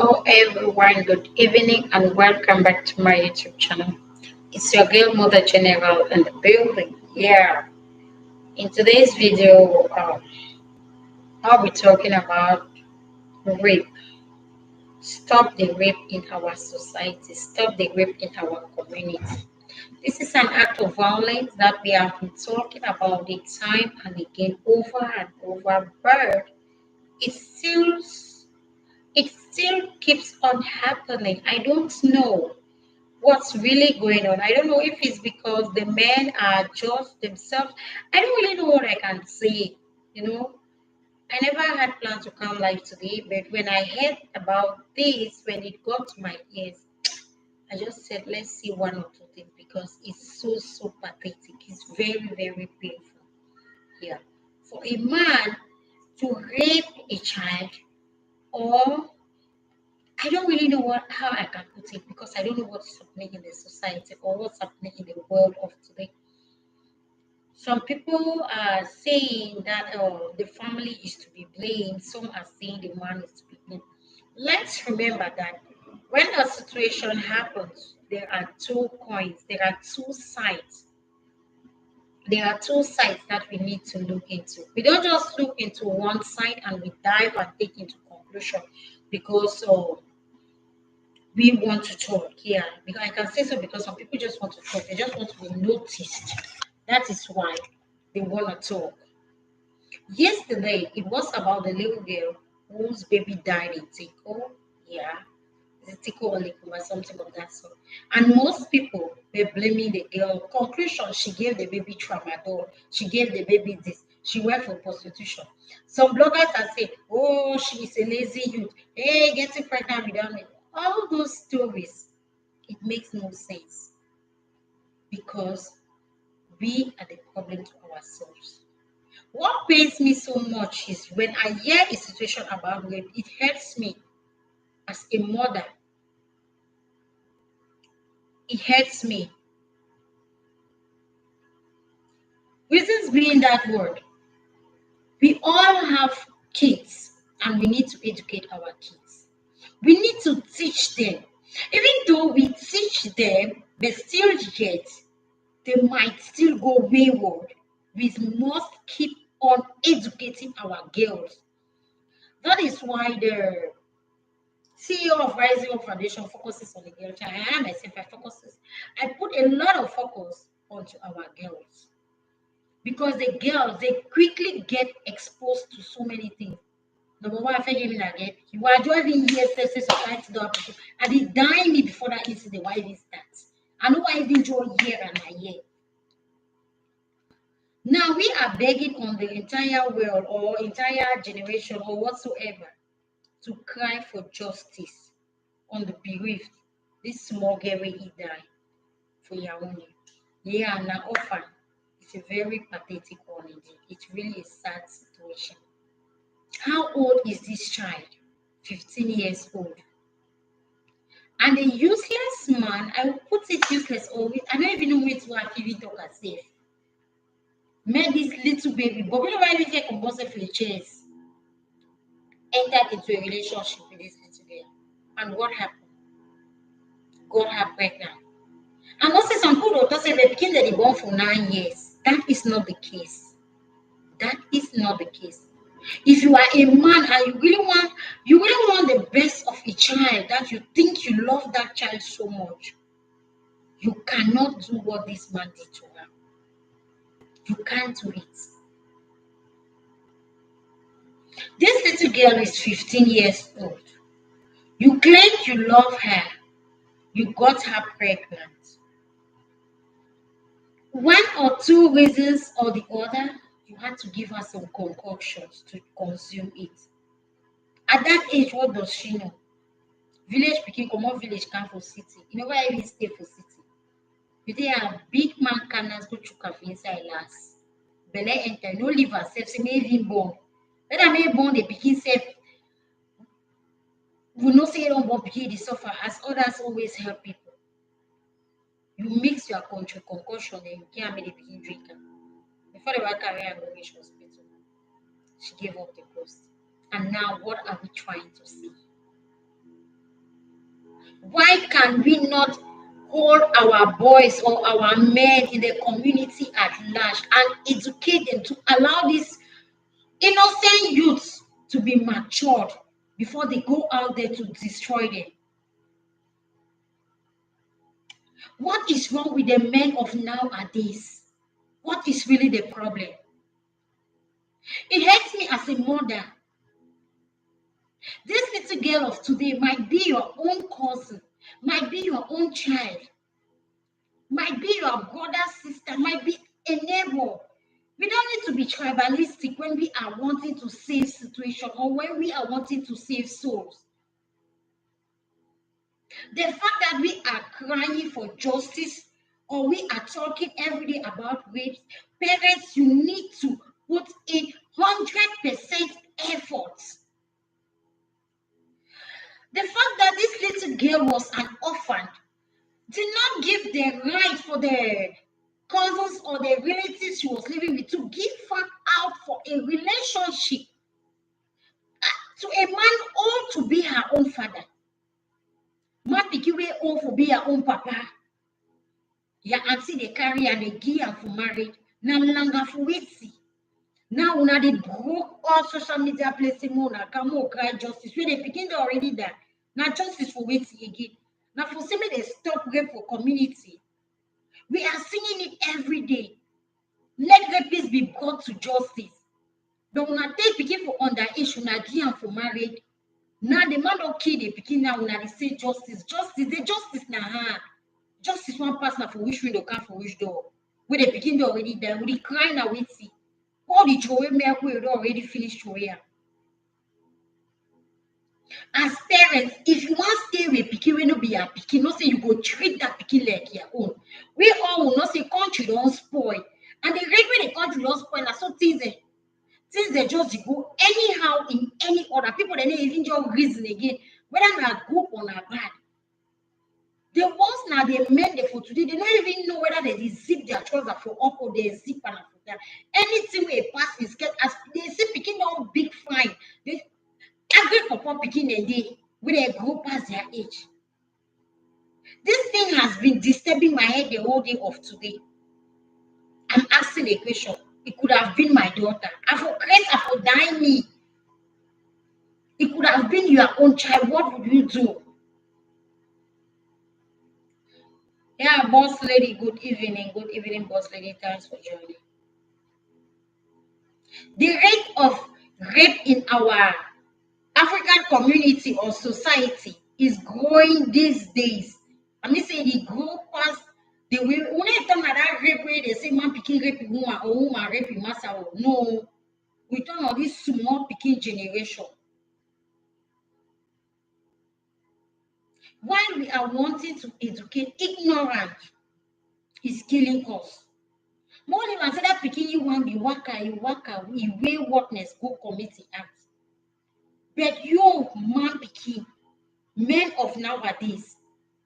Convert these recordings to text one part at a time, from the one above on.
Hello everyone, good evening and welcome back to my YouTube channel. It's your girl Mother General in the building. Yeah, in today's video, I'll be talking about rape. Stop the rape in our society, stop the rape in our community. This is an act of violence that we have been talking about it time and again over and over, but it still it still keeps on happening. I don't know what's really going on. I don't know if it's because the men are just themselves. I don't really know what I can say. You know, I never had planned to come live today, but when I heard about this, when it got to my ears, I just said, let's see one or two things because it's so pathetic. It's very painful. Yeah. For a man to rape a child, or I don't really know how I can put it because I don't know what's happening in the society or what's happening in the world of today. Some people are saying that the family is to be blamed. Some are saying the man is to be blamed. Let's remember that when a situation happens, there are two coins, there are two sides. There are two sides that we need to look into. We don't just look into one side and we dive and take into conclusion because we want to talk, yeah, because I can say so because some people just want to talk, they just want to be noticed. That is why they want to talk. Yesterday it was about the little girl whose baby died in Tico. Yeah, is it Tico or Likum or something of that sort. And most people were blaming the girl. Conclusion, she gave the baby tramadol, she gave the baby this, she went for prostitution. Some bloggers are saying, oh, she is a lazy youth, hey, getting pregnant without me. All those stories, it makes no sense because we are the problem to ourselves. What pains me so much is when I hear a situation about rape, it hurts me as a mother. It hurts me. Reasons being that word, we all have kids and we need to educate our kids. We need to teach them. Even though we teach them, but still yet, they might still go wayward. We must keep on educating our girls. That is why the CEO of Rising Up Foundation focuses on the girl child. I myself, I put a lot of focus onto our girls because the girls they quickly get exposed to so many things. Number one, I feel even again. You are driving here, say society don't have to. And they die me before that incident. Why this starts? I know I even draw year and a year. Now we are begging on the entire world or entire generation or whatsoever to cry for justice on the bereaved. This small girl will he die for Yaoundé. Yeah, now orphan. It's a very pathetic one indeed. It's really a sad situation. How old is this child? 15 years old. And a useless man, I will put it useless always. I don't even know where to have even talk as safe. Met this little baby, but we don't really take compulsory for the chase. Entered into a relationship with this little girl. And what happened? Got her pregnant. And also some people don't say they became the born for 9 years. That is not the case. That is not the case. If you are a man and you really want the best of a child, that you think you love that child so much, you cannot do what this man did to her. You can't do it. This little girl is 15 years old. You claim you love her. You got her pregnant. One or two reasons or the other, you had to give her some concoctions to consume it. At that age, what does she know? Village pikin comot village come for city. You never even stay for city. You dey a big man cannas go chook am for inside last. Belle enter, no leave herself, say may even born. Let am may born the pikin sef. We know say you don born pikin dey suffer as others always help people. You mix your country concoction then you can't make the pikin drink am. Before they were carry am go reach hospital, she gave up the ghost. And now what are we trying to see? Why can we not hold our boys or our men in the community at large and educate them to allow these innocent youths to be matured before they go out there to destroy them? What is wrong with the men of nowadays? What is really the problem? It hurts me as a mother. This little girl of today might be your own cousin, might be your own child, might be your brother, sister, might be a neighbor. We don't need to be tribalistic when we are wanting to save situation or when we are wanting to save souls. The fact that we are crying for justice or we are talking every day about rape, parents, you need to put in 100% effort. The fact that this little girl was an orphan did not give the right for the cousins or the relatives she was living with to give her out for a relationship to a man old to be her own father. Man pikin wey old for be her own papa. Your auntie they carry and they give her for marriage. Now longer for waiting. Now una they broke all social media places more na come more cry justice. When they begin to already die. Now justice for waiting again. Now for say they stop rape for community. We are singing it every day. Let rapists be brought to justice. But when I take pikin for underage, when I give am for marriage, now the man don't kill the pikin now when I say justice. Justice, the justice na hard. Justice one pass na for which window come for which door. Where the pikin don already die, we dey cry na waiting. All the throwaway milk we don already finish throwaway am. As parents, if you want stay with pikin wey no be your pikin, no say you go treat that pikin like your own. We all will not say country don spoil. And the rate wey the country don spoil na so things they just go anyhow in any order. People they don't even just reason again whether na good or na bad. The ones now they men they for today, they don't even know whether they zip their trousers for up or they zip and for that. Anything we pass is get as they see picking on big fine. They agree for picking a day when they grow past their age. This thing has been disturbing my head the whole day of today. I'm asking a question. It could have been my daughter. I for die me. It could have been your own child. What would you do? Yeah, boss lady, good evening. Good evening, boss lady. Thanks for joining. The rate of rape in our African community or society is growing these days. I mean, say it grow past the way when they talk about that rape where they say man picking rape woman or woman raping massa. No, we talk about this small picking generation. While we are wanting to educate, ignorance is killing us. More than say that picking you want be worker, we waywardness go commit the act. But you man picking, men of nowadays,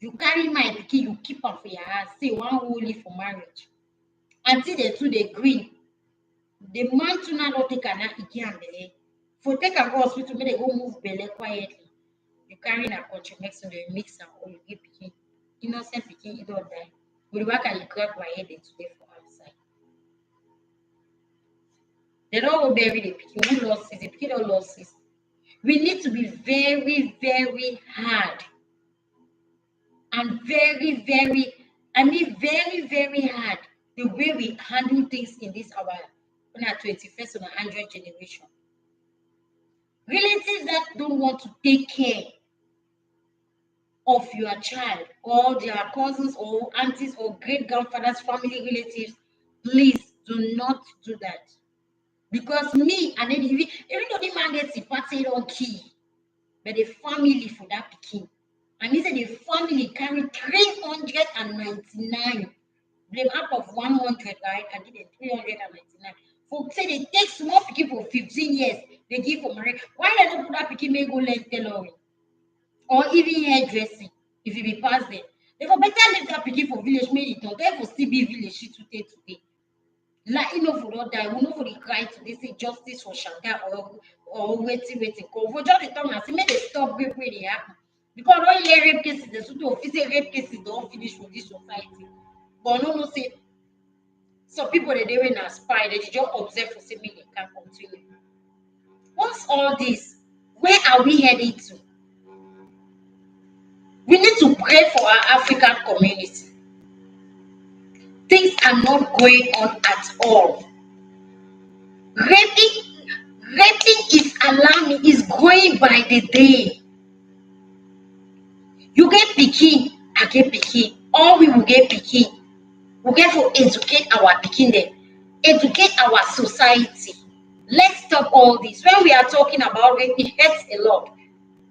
you carry my pikin, you keep am for your house, say one holy for marriage. Until the two they green, the man too now don't take an pikin and belle. For take am go hospital, make they go move belle quietly. You carry na country medicine, they mix am or you give pikin. Innocent pikin, you don't die. But the work you crack my head today for outside. They don't go bury the pikin. Who lost it? The pikin don't lost it. We need to be very, very hard and very, very, I mean, very, very hard the way we handle things in this our 21st or 100th generation. Relatives that don't want to take care of your child or their cousins or aunties or great grandfathers, family relatives, please do not do that. Because me and then even though the man gets a party on key, but the family for that picking. And he said the family carry 399. Blame out of 100, right? And did 399. Folks say they take small picking for 15 years, they give for marriage. Why they don't put that picking may go learn tailoring? Or even hairdressing, if you be past there. They for better leave that picking for village, made it not. They for still be village she today. Like you know for not die, we know for the cry today, say justice for Shanga or waiting. For just the time I say, may they stop rape where they happen. Because when you hear rape cases, there's no if say rape cases don't finish for this society. But no say some people they were not spy, they just observe for say me they can continue. What's all this? Where are we heading to? We need to pray for our African community. Things are not going on at all. Raping, raping is alarming, is growing by the day. You get pikin, I get pikin. All we will get pikin. We get to educate our pikin then. Educate our society. Let's stop all this. When we are talking about it, it hurts a lot.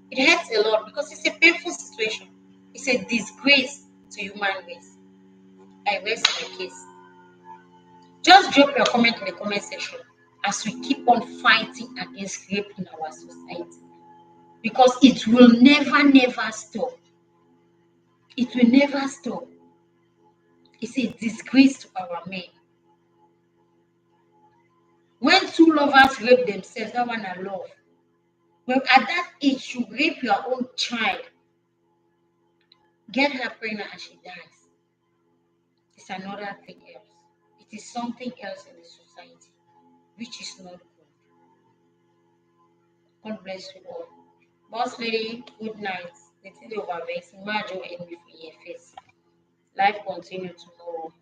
It hurts a lot because it's a painful situation. It's a disgrace to human race. I rest my case. Just drop your comment in the comment section as we keep on fighting against rape in our society. Because it will never stop. It will never stop. It's a disgrace to our men. When two lovers rape themselves, that one are love. Well, at that age, you rape your own child, get her pregnant and she dies. It's another thing else. It is something else in the society, which is not good. God bless you all. Boss lady, good night. The thing over vex. Imagine envy for your face. Life continue tomorrow.